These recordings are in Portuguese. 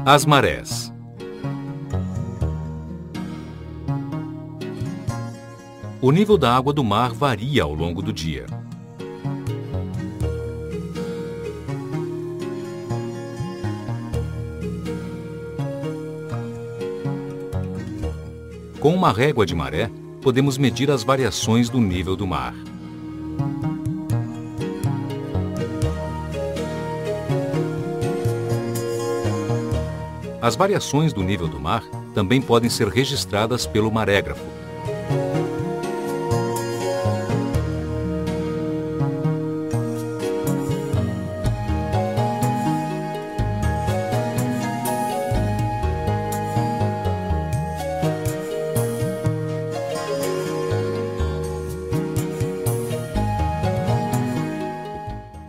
As marés. O nível da água do mar varia ao longo do dia. Com uma régua de maré, podemos medir as variações do nível do mar. As variações do nível do mar também podem ser registradas pelo marégrafo.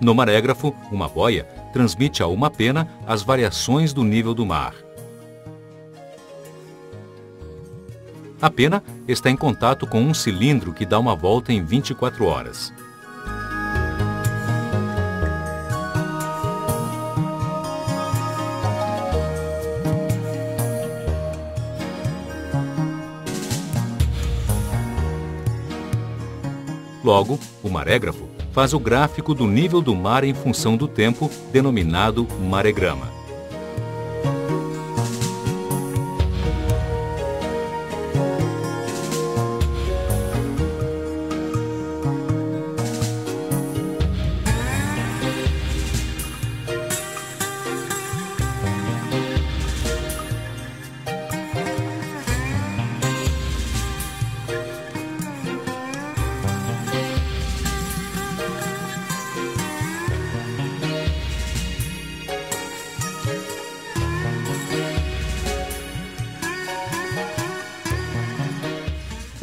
No marégrafo, uma boia transmite a uma pena as variações do nível do mar. A pena está em contato com um cilindro que dá uma volta em 24 horas. Logo, o marégrafo faz o gráfico do nível do mar em função do tempo, denominado maregrama.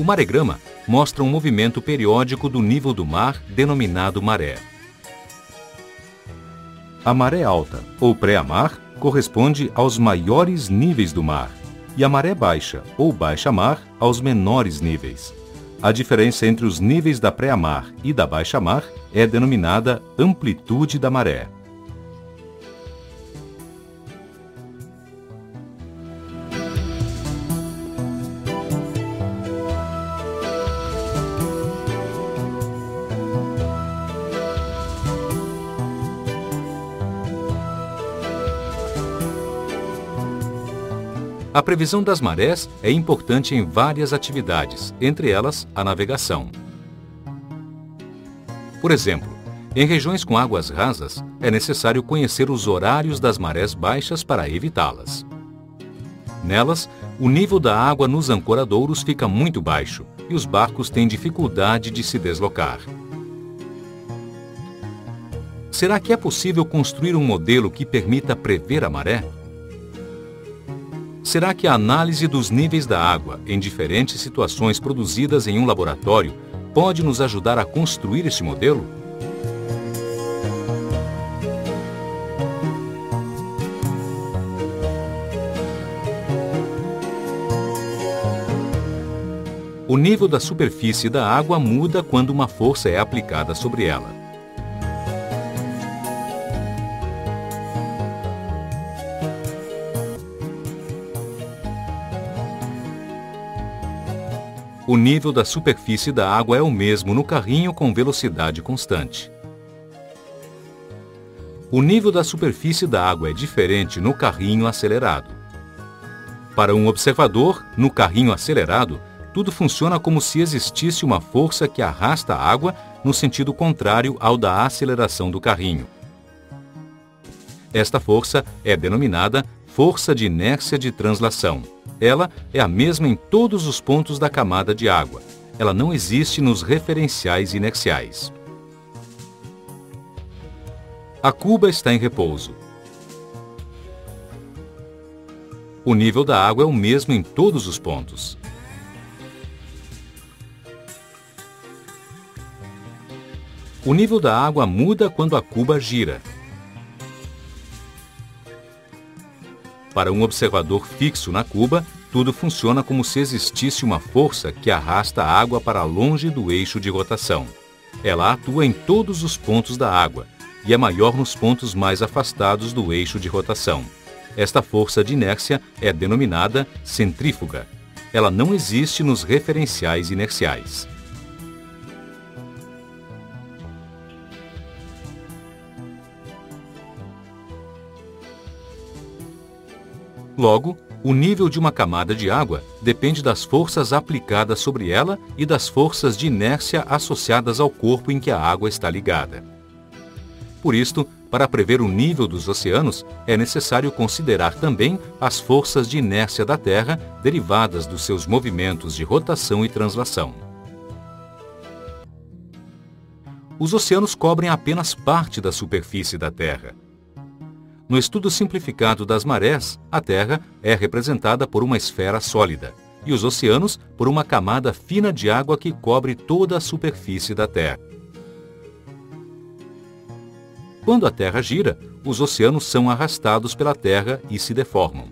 O maregrama mostra um movimento periódico do nível do mar, denominado maré. A maré alta, ou pré-mar, corresponde aos maiores níveis do mar, e a maré baixa, ou baixa-mar, aos menores níveis. A diferença entre os níveis da pré-mar e da baixa-mar é denominada amplitude da maré. A previsão das marés é importante em várias atividades, entre elas a navegação. Por exemplo, em regiões com águas rasas, é necessário conhecer os horários das marés baixas para evitá-las. Nelas, o nível da água nos ancoradouros fica muito baixo e os barcos têm dificuldade de se deslocar. Será que é possível construir um modelo que permita prever a maré? Será que a análise dos níveis da água em diferentes situações produzidas em um laboratório pode nos ajudar a construir este modelo? O nível da superfície da água muda quando uma força é aplicada sobre ela. O nível da superfície da água é o mesmo no carrinho com velocidade constante. O nível da superfície da água é diferente no carrinho acelerado. Para um observador, no carrinho acelerado, tudo funciona como se existisse uma força que arrasta a água no sentido contrário ao da aceleração do carrinho. Esta força é denominada força de inércia de translação. Ela é a mesma em todos os pontos da camada de água. Ela não existe nos referenciais inerciais. A cuba está em repouso. O nível da água é o mesmo em todos os pontos. O nível da água muda quando a cuba gira. Para um observador fixo na cuba, tudo funciona como se existisse uma força que arrasta a água para longe do eixo de rotação. Ela atua em todos os pontos da água e é maior nos pontos mais afastados do eixo de rotação. esta força de inércia é denominada centrífuga. Ela não existe nos referenciais inerciais. Logo, o nível de uma camada de água depende das forças aplicadas sobre ela e das forças de inércia associadas ao corpo em que a água está ligada. Por isto, para prever o nível dos oceanos, é necessário considerar também as forças de inércia da Terra derivadas dos seus movimentos de rotação e translação. Os oceanos cobrem apenas parte da superfície da Terra. No estudo simplificado das marés, a Terra é representada por uma esfera sólida e os oceanos por uma camada fina de água que cobre toda a superfície da Terra. Quando a Terra gira, os oceanos são arrastados pela Terra e se deformam.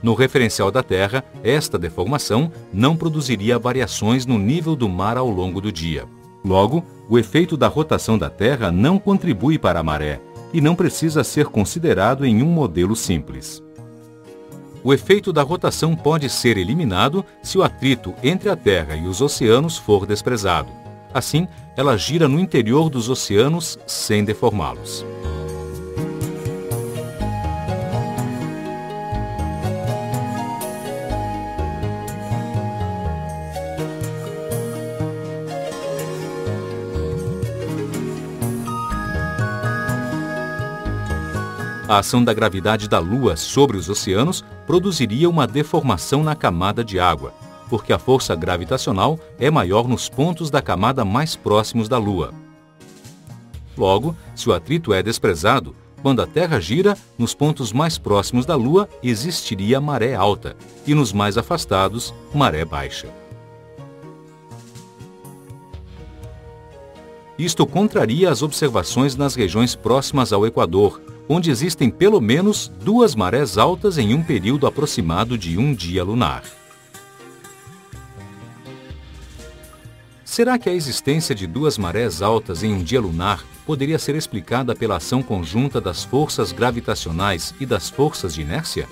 No referencial da Terra, esta deformação não produziria variações no nível do mar ao longo do dia. Logo, o efeito da rotação da Terra não contribui para a maré e não precisa ser considerado em um modelo simples. O efeito da rotação pode ser eliminado se o atrito entre a Terra e os oceanos for desprezado. Assim, ela gira no interior dos oceanos sem deformá-los. A ação da gravidade da Lua sobre os oceanos produziria uma deformação na camada de água, porque a força gravitacional é maior nos pontos da camada mais próximos da Lua. Logo, se o atrito é desprezado, quando a Terra gira, nos pontos mais próximos da Lua existiria maré alta e nos mais afastados, maré baixa. Isto contraria as observações nas regiões próximas ao Equador, onde existem pelo menos 2 marés altas em um período aproximado de um dia lunar. Será que a existência de 2 marés altas em um dia lunar poderia ser explicada pela ação conjunta das forças gravitacionais e das forças de inércia?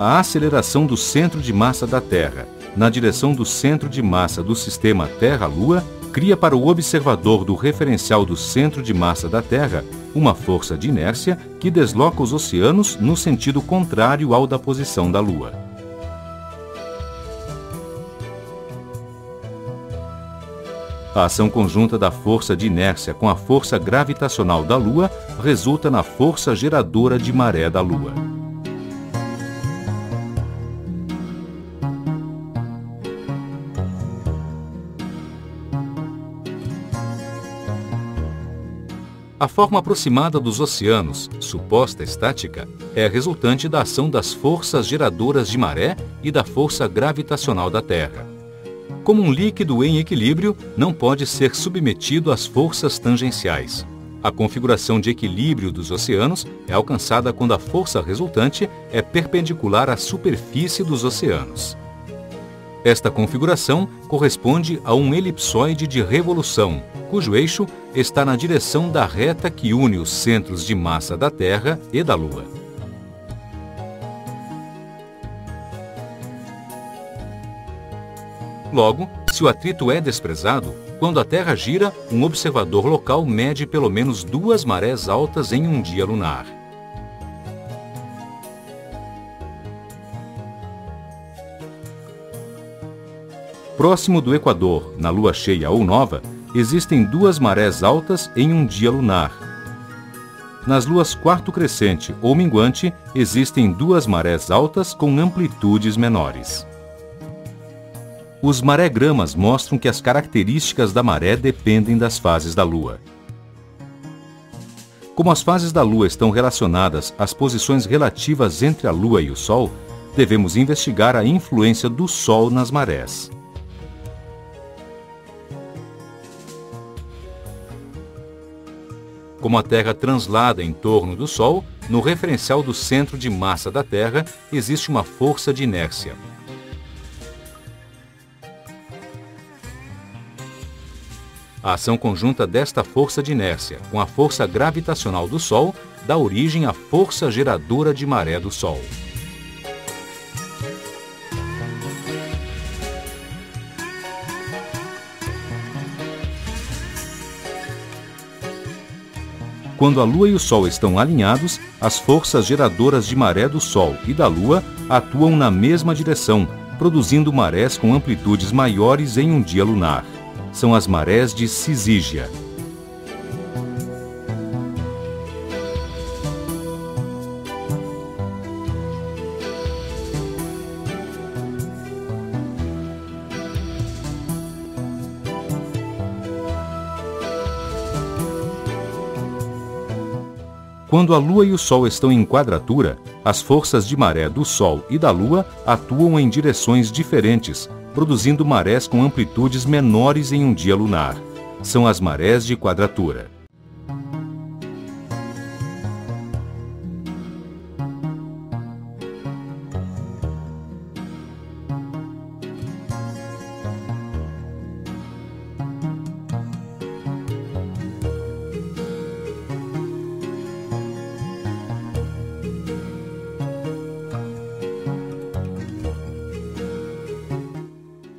A aceleração do centro de massa da Terra, na direção do centro de massa do sistema Terra-Lua, cria para o observador do referencial do centro de massa da Terra uma força de inércia que desloca os oceanos no sentido contrário ao da posição da Lua. A ação conjunta da força de inércia com a força gravitacional da Lua resulta na força geradora de maré da Lua. A forma aproximada dos oceanos, suposta estática, é resultante da ação das forças geradoras de maré e da força gravitacional da Terra. Como um líquido em equilíbrio, não pode ser submetido às forças tangenciais. A configuração de equilíbrio dos oceanos é alcançada quando a força resultante é perpendicular à superfície dos oceanos. Esta configuração corresponde a um elipsoide de revolução, cujo eixo está na direção da reta que une os centros de massa da Terra e da Lua. Logo, se o atrito é desprezado, quando a Terra gira, um observador local mede pelo menos 2 marés altas em um dia lunar. Próximo do Equador, na lua cheia ou nova, existem 2 marés altas em um dia lunar. Nas luas quarto crescente ou minguante, existem 2 marés altas com amplitudes menores. Os marégramas mostram que as características da maré dependem das fases da Lua. Como as fases da Lua estão relacionadas às posições relativas entre a Lua e o Sol, devemos investigar a influência do Sol nas marés. Como a Terra translada em torno do Sol, no referencial do centro de massa da Terra existe uma força de inércia. A ação conjunta desta força de inércia com a força gravitacional do Sol dá origem à força geradora de maré do Sol. Quando a Lua e o Sol estão alinhados, as forças geradoras de maré do Sol e da Lua atuam na mesma direção, produzindo marés com amplitudes maiores em um dia lunar. São as marés de Cisígia. Quando a Lua e o Sol estão em quadratura, as forças de maré do Sol e da Lua atuam em direções diferentes, produzindo marés com amplitudes menores em um dia lunar. São as marés de quadratura.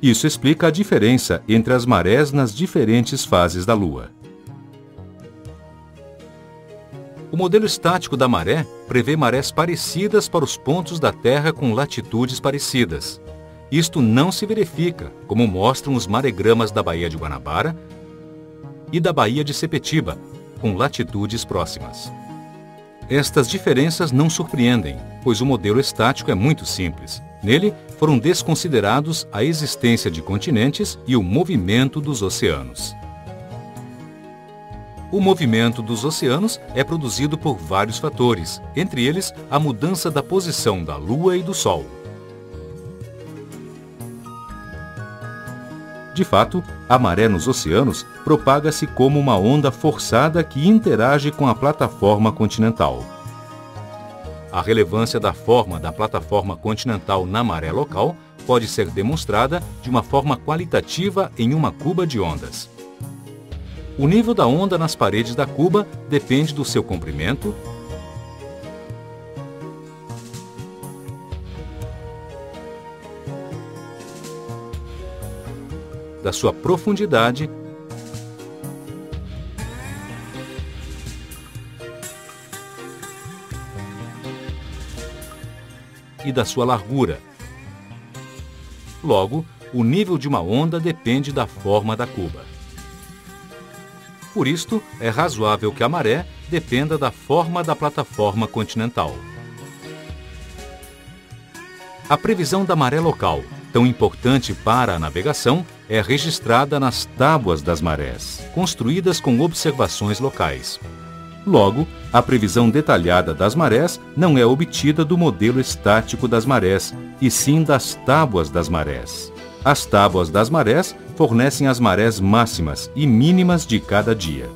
Isso explica a diferença entre as marés nas diferentes fases da Lua. O modelo estático da maré prevê marés parecidas para os pontos da Terra com latitudes parecidas. Isto não se verifica, como mostram os maregramas da Baía de Guanabara e da Baía de Sepetiba, com latitudes próximas. Estas diferenças não surpreendem, pois o modelo estático é muito simples. Nele, foram desconsiderados a existência de continentes e o movimento dos oceanos. O movimento dos oceanos é produzido por vários fatores, entre eles a mudança da posição da Lua e do Sol. De fato, a maré nos oceanos propaga-se como uma onda forçada que interage com a plataforma continental. A relevância da forma da plataforma continental na maré local pode ser demonstrada de uma forma qualitativa em uma cuba de ondas. O nível da onda nas paredes da cuba depende do seu comprimento, da sua profundidade e da sua largura. Logo, o nível de uma onda depende da forma da cuba. Por isto, é razoável que a maré dependa da forma da plataforma continental. A previsão da maré local, tão importante para a navegação, é registrada nas tábuas das marés, construídas com observações locais. Logo, a previsão detalhada das marés não é obtida do modelo estático das marés, e sim das tábuas das marés. As tábuas das marés fornecem as marés máximas e mínimas de cada dia.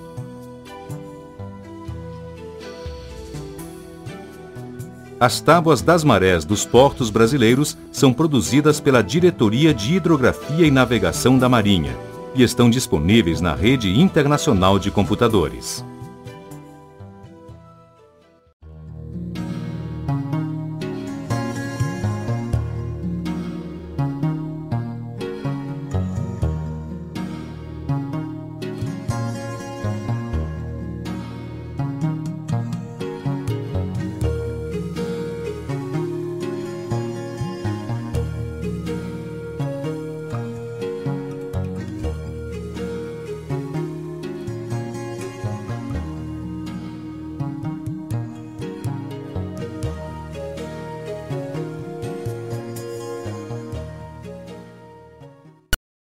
As tábuas das marés dos portos brasileiros são produzidas pela Diretoria de Hidrografia e Navegação da Marinha e estão disponíveis na rede internacional de computadores.